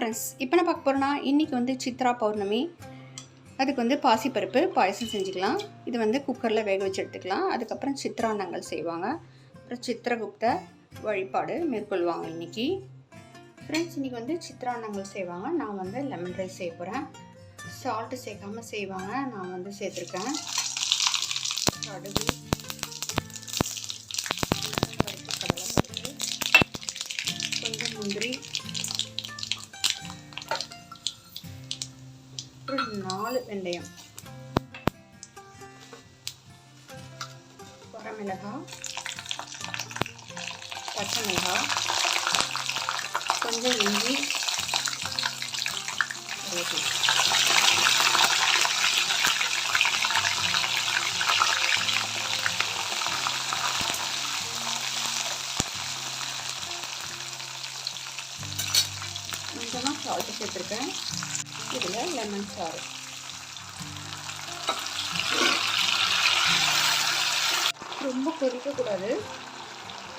Friends, இப்போ நான் பார்க்க போகிறேன்னா இன்றைக்கி வந்து சித்ரா பௌர்ணமி. அதுக்கு வந்து பாசிப்பருப்பு பாயசம் செஞ்சுக்கலாம். இது வந்து குக்கரில் வேக வச்சு எடுத்துக்கலாம். அதுக்கப்புறம் சித்ரான்னங்கள் செய்வாங்க. அப்புறம் சித்திரகுப்த வழிபாடு மேற்கொள்வாங்க இன்றைக்கி. ஃப்ரெண்ட்ஸ், இன்றைக்கி வந்து சித்ரான்னங்கள் செய்வாங்க. நான் வந்து லெமன் ரைஸ் செய்ய போகிறேன். சால்ட்டு சேர்க்காமல் செய்வாங்க. நான் வந்து சேர்த்துருக்கேன். கடுகு, கடலைப்பருப்பு, கொஞ்சம் முந்திரி, ஒரு 4 வெந்தயம், வரமிளகாய், பச்சை மிளகாய், கொஞ்சம் இஞ்சி, கொஞ்சமாக சால்ட்டு சேர்த்துருக்கேன். இதில் லெமன் சாறு, ரொம்ப கொதிக்கக்கூடாது.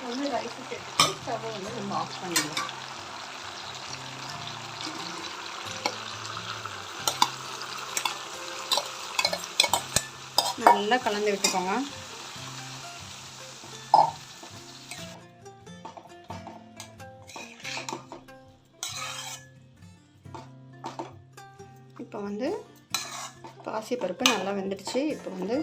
வந்து ரைஸ் சேர்த்துட்டு ஸ்டவ்வை வந்து நம்ம ஆஃப் பண்ணிடலாம். நல்லா கலந்து விட்டுக்கோங்க. இப்போ வந்து பாசிப்பருப்பு நல்லா வெந்துடுச்சு. இப்போ வந்து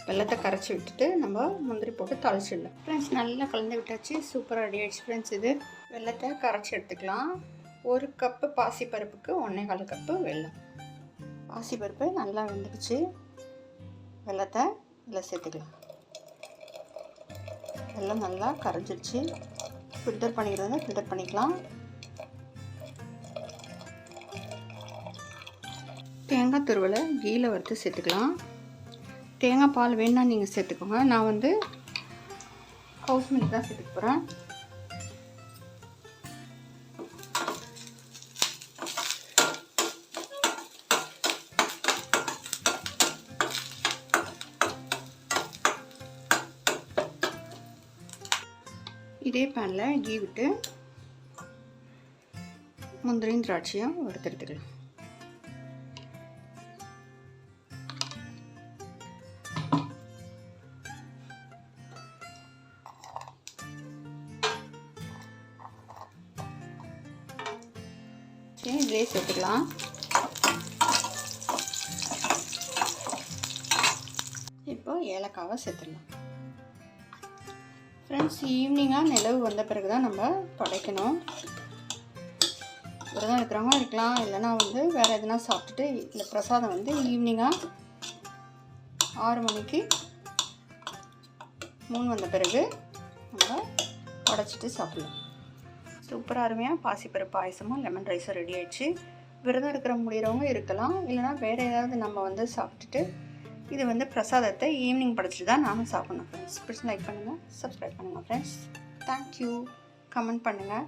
வெள்ளத்தை கரைச்சி விட்டுட்டு நம்ம முந்திரி போட்டு தாளிச்சிடலாம். ஃப்ரெண்ட்ஸ், நல்லா கலந்து விட்டாச்சு. சூப்பராக ரெடி ஆகிடுச்சு. ஃப்ரெண்ட்ஸ், இது வெள்ளத்தை கரைச்சி எடுத்துக்கலாம். 1 கப்பு பாசிப்பருப்புக்கு 1.25 கப்பு வெல்லம். பாசிப்பருப்பு நல்லா வெந்துடுச்சு. வெள்ளத்தை இதில் சேர்த்துக்கலாம். வெல்லம் நல்லா கரைஞ்சிடுச்சு. ஃபில்டர் பண்ணிக்கிறதா ஃபில்டர் பண்ணிக்கலாம். தேங்காய் துருவலை கீழே வறுத்து சேர்த்துக்கலாம். தேங்காய் பால் வேணுன்னா நீங்கள் சேர்த்துக்கோங்க. நான் வந்து ஹவுஸ் மில்க் தான் சேர்த்துக்க போகிறேன். இதே பேனில் கீ விட்டு முந்திரியும் திராட்சையும் வறுத்தெடுத்துக்கலாம். இதிலே சேர்த்துக்கலாம். இப்போ ஏலக்காவை சேர்த்துடலாம். ஃப்ரெண்ட்ஸ், ஈவினிங்காக நிலவு வந்த பிறகு தான் நம்ம படைக்கணும். விரதம் இருக்கிறவங்க இருக்கலாம், இல்லைனா வந்து வேறு எதுனா சாப்பிட்டுட்டு இந்த பிரசாதம் வந்து ஈவினிங்காக 6 மணிக்கு மூணு வந்த பிறகு நம்ம படைச்சிட்டு சாப்பிடலாம். சூப்பராக அருமையாக பாசிப்பருப்பு பாயசமும் லெமன் ரைஸும் ரெடி ஆகிடுச்சு. விரதம் இருக்கிற முடிகிறவங்க இருக்கலாம், இல்லைனா வேறு ஏதாவது நம்ம வந்து சாப்பிட்டுட்டு இது வந்து பிரசாதத்தை ஈவினிங் படைச்சிட்டு தான் நானும் சாப்பிட்ணும். ஃப்ரெண்ட்ஸ், பிடிச்சி லைக் பண்ணுங்கள், சப்ஸ்கிரைப் பண்ணுங்கள். Friends, thank you. கமெண்ட் பண்ணுங்கள்.